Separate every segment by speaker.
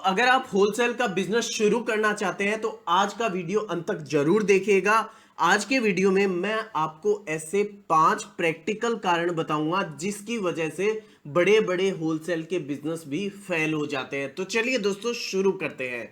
Speaker 1: अगर आप होलसेल का बिजनेस शुरू करना चाहते हैं तो आज का वीडियो अंत तक जरूर देखिएगा। आज के वीडियो में मैं आपको ऐसे 5 प्रैक्टिकल कारण बताऊंगा जिसकी वजह से बड़े बड़े होलसेल के बिजनेस भी फेल हो जाते हैं। तो चलिए दोस्तों शुरू करते हैं।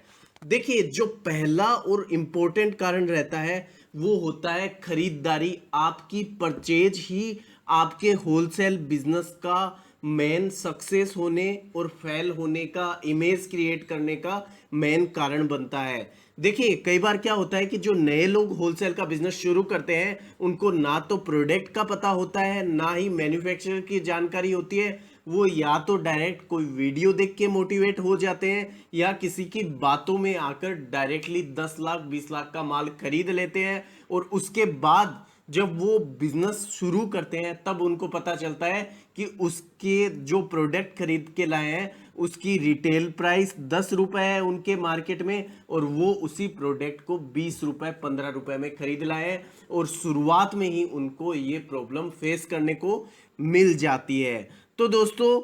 Speaker 1: देखिए, जो पहला और इंपॉर्टेंट कारण रहता है वो होता है खरीदारी। आपकी परचेज ही आपके होलसेल बिजनेस का मेन सक्सेस होने और फेल होने का इमेज क्रिएट करने का मेन कारण बनता है। देखिए, कई बार क्या होता है कि जो नए लोग होलसेल का बिजनेस शुरू करते हैं उनको ना तो प्रोडक्ट का पता होता है ना ही मैन्युफैक्चरर की जानकारी होती है। वो या तो डायरेक्ट कोई वीडियो देख के मोटिवेट हो जाते हैं या किसी की बातों में आकर डायरेक्टली 10 लाख 20 लाख का माल खरीद लेते हैं और उसके बाद जब वो बिजनेस शुरू करते हैं तब उनको पता चलता है कि उसके जो प्रोडक्ट खरीद के लाए हैं उसकी रिटेल प्राइस 10 रुपए है उनके मार्केट में और वो उसी प्रोडक्ट को 20 रुपए 15 रुपए में खरीद लाए हैं और शुरुआत में ही उनको ये प्रॉब्लम फेस करने को मिल जाती है। तो दोस्तों,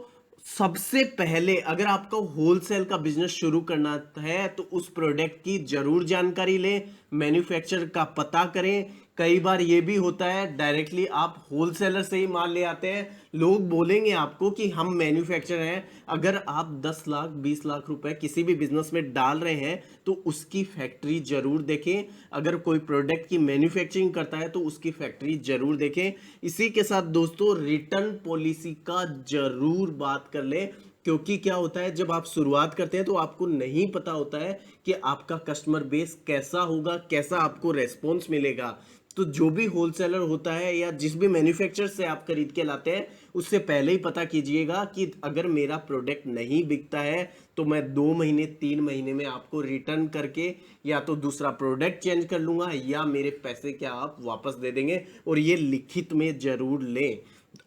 Speaker 1: सबसे पहले अगर आपको होलसेल का बिजनेस शुरू करना है तो उस प्रोडक्ट की जरूर जानकारी लें, मैन्युफैक्चरर का पता करें। कई बार ये भी होता है डायरेक्टली आप होलसेलर से ही माल ले आते हैं, लोग बोलेंगे आपको कि हम मैन्युफैक्चरर हैं। अगर आप 10 लाख 20 लाख रुपए किसी भी बिजनेस में डाल रहे हैं तो उसकी फैक्ट्री जरूर देखें। अगर कोई प्रोडक्ट की मैन्युफैक्चरिंग करता है तो उसकी फैक्ट्री जरूर देखें। इसी के साथ दोस्तों, रिटर्न पॉलिसी का जरूर बात कर लें, क्योंकि क्या होता है जब आप शुरुआत करते हैं तो आपको नहीं पता होता है कि आपका कस्टमर बेस कैसा होगा, कैसा आपको रेस्पॉन्स मिलेगा। तो जो भी होलसेलर होता है या जिस भी मैन्युफैक्चरर से आप खरीद के लाते हैं उससे पहले ही पता कीजिएगा कि अगर मेरा प्रोडक्ट नहीं बिकता है तो मैं 2 महीने 3 महीने में आपको रिटर्न करके या तो दूसरा प्रोडक्ट चेंज कर लूंगा या मेरे पैसे क्या आप वापस दे देंगे, और ये लिखित में जरूर लें।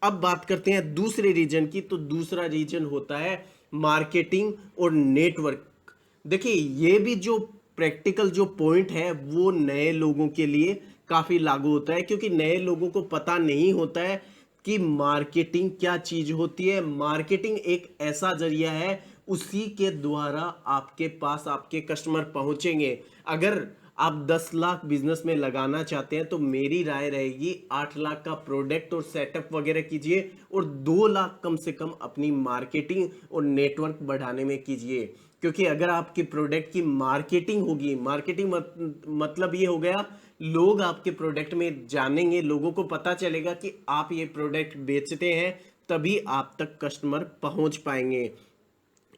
Speaker 1: अब बात करते हैं दूसरे रीजन की। तो दूसरा रीजन होता है मार्केटिंग और नेटवर्क। देखिए, ये भी जो प्रैक्टिकल जो पॉइंट है वो नए लोगों के लिए काफी लागू होता है, क्योंकि नए लोगों को पता नहीं होता है कि मार्केटिंग क्या चीज होती है। मार्केटिंग एक ऐसा जरिया है, उसी के द्वारा आपके पास आपके कस्टमर पहुंचेंगे। अगर आप 10 लाख बिजनेस में लगाना चाहते हैं तो मेरी राय रहेगी 8 लाख का प्रोडक्ट और सेटअप वगैरह कीजिए और 2 लाख कम से कम अपनी मार्केटिंग और नेटवर्क बढ़ाने में कीजिए। क्योंकि अगर आपके प्रोडक्ट की मार्केटिंग होगी, मार्केटिंग मतलब ये हो गया लोग आपके प्रोडक्ट में जानेंगे, लोगों को पता चलेगा कि आप ये प्रोडक्ट बेचते हैं, तभी आप तक कस्टमर पहुंच पाएंगे।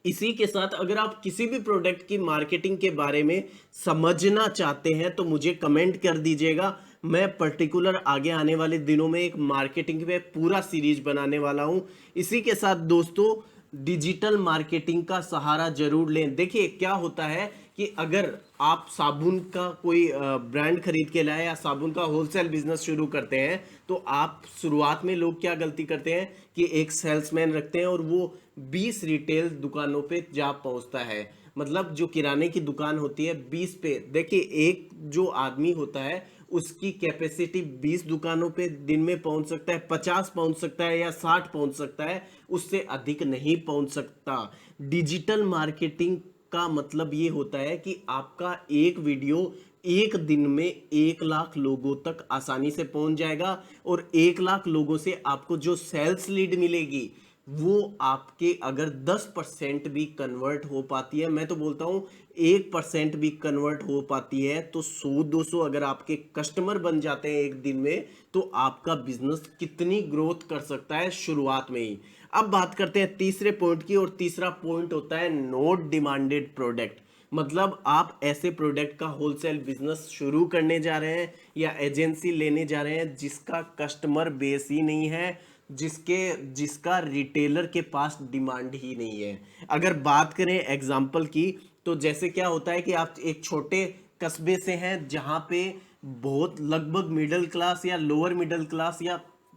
Speaker 1: इसी के साथ अगर आप किसी भी प्रोडक्ट की मार्केटिंग के बारे में समझना चाहते हैं तो मुझे कमेंट कर दीजिएगा। मैं पर्टिकुलर आगे आने वाले दिनों में एक मार्केटिंग पे पूरा सीरीज बनाने वाला हूं। इसी के साथ दोस्तों, डिजिटल मार्केटिंग का सहारा जरूर लें। देखिए, क्या होता है कि अगर आप साबुन का कोई ब्रांड खरीद के लाए या साबुन का होलसेल बिजनेस शुरू करते हैं तो आप शुरुआत में लोग क्या गलती करते हैं कि एक सेल्समैन रखते हैं और वो 20 रिटेल दुकानों पे जा पहुंचता है। मतलब जो किराने की दुकान होती है 20 पे, देखिए एक जो आदमी होता है उसकी कैपेसिटी 20 दुकानों पे दिन में पहुंच सकता है, 50 पहुंच सकता है या 60 पहुंच सकता है, उससे अधिक नहीं पहुंच सकता। डिजिटल मार्केटिंग का मतलब ये होता है कि आपका एक वीडियो एक दिन में 1 लाख लोगों तक आसानी से पहुंच जाएगा और 1 लाख लोगों से आपको जो सेल्स लीड मिलेगी वो आपके अगर 10% भी कन्वर्ट हो पाती है, मैं तो बोलता हूं 1% भी कन्वर्ट हो पाती है, तो 100-200 अगर आपके कस्टमर बन जाते हैं एक दिन में तो आपका बिजनेस कितनी ग्रोथ कर सकता है शुरुआत में ही। अब बात करते हैं तीसरे पॉइंट की, और तीसरा पॉइंट होता है नॉट डिमांडेड प्रोडक्ट। मतलब आप ऐसे प्रोडक्ट का होलसेल बिजनेस शुरू करने जा रहे हैं या एजेंसी लेने जा रहे हैं जिसका कस्टमर बेस ही नहीं है, जिसका रिटेलर के पास डिमांड ही नहीं है। अगर बात करें एग्जांपल की, तो जैसे क्या होता है कि आप एक छोटे कस्बे से हैं जहां पे बहुत लगभग मिडिल क्लास या लोअर मिडिल क्लास या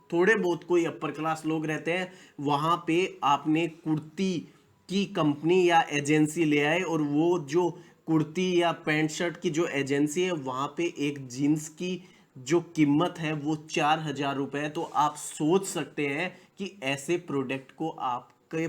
Speaker 1: थोड़े बहुत कोई अपर क्लास लोग रहते हैं, वहां पे आपने कुर्ती की कंपनी या एजेंसी ले आए और वो जो कुर्ती या पैंट शर्ट की जो एजेंसी है वहां पे एक जींस की जो कीमत है वो 4,000 रुपए है। तो आप सोच सकते हैं कि ऐसे प्रोडक्ट को आपके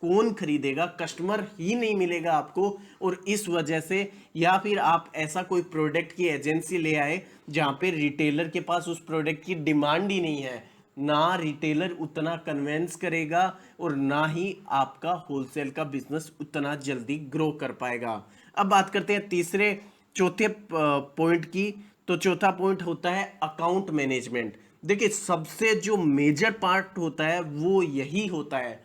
Speaker 1: कौन खरीदेगा, कस्टमर ही नहीं मिलेगा आपको। और इस वजह से, या फिर आप ऐसा कोई प्रोडक्ट की एजेंसी ले आए जहां पे रिटेलर के पास उस प्रोडक्ट की डिमांड ही नहीं है, ना रिटेलर उतना कन्वेंस करेगा और ना ही आपका होलसेल का बिजनेस उतना जल्दी ग्रो कर पाएगा। अब बात करते हैं तीसरे चौथे पॉइंट की। तो चौथा पॉइंट होता है अकाउंट मैनेजमेंट। देखिए, सबसे जो मेजर पार्ट होता है वो यही होता है।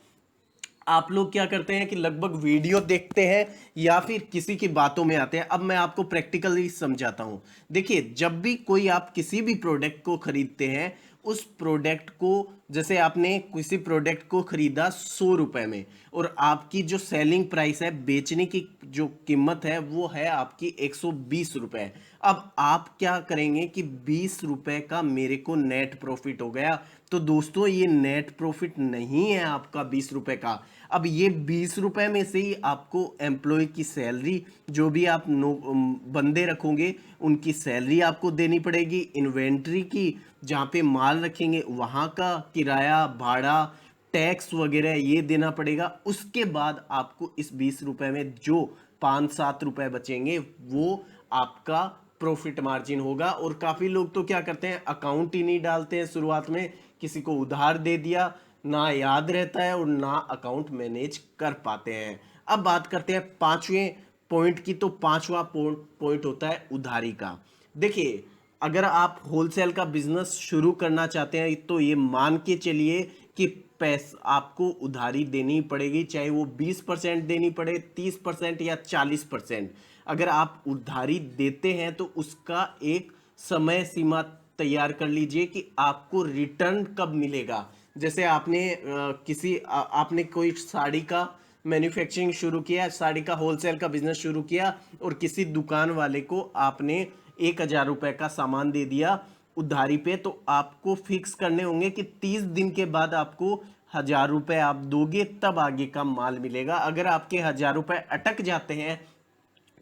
Speaker 1: आप लोग क्या करते हैं कि लगभग वीडियो देखते हैं या फिर किसी की बातों में आते हैं। अब मैं आपको प्रैक्टिकली समझाता हूं। देखिए, जब भी कोई आप किसी भी प्रोडक्ट को खरीदते हैं, उस प्रोडक्ट को, जैसे आपने किसी प्रोडक्ट को खरीदा 100 रुपए में और आपकी जो सेलिंग प्राइस है, बेचने की जो कीमत है वो है आपकी 120 रुपए। अब आप क्या करेंगे कि 20 रुपए का मेरे को नेट प्रॉफिट हो गया। तो दोस्तों, ये नेट प्रॉफिट नहीं है आपका 20 रुपए का। अब ये 20 रुपए में से ही आपको एम्प्लॉय की सैलरी, जो भी आप बंदे रखोगे उनकी सैलरी आपको देनी पड़ेगी, इन्वेंट्री की जहाँ पे माल रखेंगे वहाँ का किराया, भाड़ा, टैक्स वगैरह ये देना पड़ेगा। उसके बाद आपको इस 20 रुपए में जो 5-7 रुपए बचेंगे वो आपका प्रॉफिट मार्जिन होगा। और काफ़ी लोग तो क्या करते हैं, अकाउंट ही नहीं डालते हैं शुरुआत में, किसी को उधार दे दिया, ना याद रहता है और ना अकाउंट मैनेज कर पाते हैं। अब बात करते हैं पांचवें पॉइंट की। तो पांचवा पॉइंट होता है उधारी का। देखिए, अगर आप होलसेल का बिजनेस शुरू करना चाहते हैं तो ये मान के चलिए कि पैसा आपको उधारी देनी पड़ेगी, चाहे वो 20% देनी पड़े, 30% या 40%। अगर आप उधारी देते हैं तो उसका एक समय सीमा तैयार कर लीजिए कि आपको रिटर्न कब मिलेगा। जैसे आपने कोई साड़ी का मैन्युफैक्चरिंग शुरू किया, साड़ी का होलसेल का बिजनेस शुरू किया और किसी दुकान वाले को आपने 1,000 रुपए का सामान दे दिया उधारी पे। तो आपको फिक्स करने होंगे कि 30 दिन के बाद आपको 1,000 रुपए आप दोगे, तब आगे का माल मिलेगा। अगर आपके 1,000 रुपए अटक जाते हैं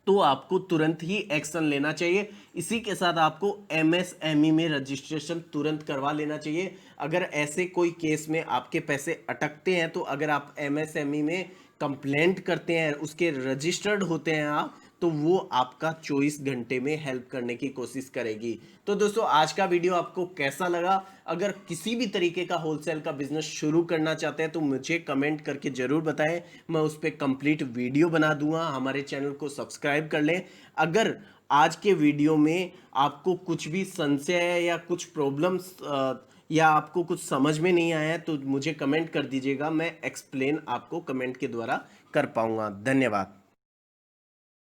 Speaker 1: तो आपको तुरंत ही एक्शन लेना चाहिए। इसी के साथ आपको एमएसएमई में रजिस्ट्रेशन तुरंत करवा लेना चाहिए। अगर ऐसे कोई केस में आपके पैसे अटकते हैं तो अगर आप एमएसएमई में कंप्लेंट करते हैं, उसके रजिस्टर्ड होते हैं आप, तो वो आपका 24 घंटे में हेल्प करने की कोशिश करेगी। तो दोस्तों, आज का वीडियो आपको कैसा लगा? अगर किसी भी तरीके का होलसेल का बिजनेस शुरू करना चाहते हैं तो मुझे कमेंट करके जरूर बताएं, मैं उस पर कंप्लीट वीडियो बना दूंगा। हमारे चैनल को सब्सक्राइब कर लें। अगर आज के वीडियो में आपको कुछ भी संशय है या कुछ प्रॉब्लम्स या आपको कुछ समझ में नहीं आया है तो मुझे कमेंट कर दीजिएगा, मैं एक्सप्लेन आपको कमेंट के द्वारा कर पाऊंगा। धन्यवाद।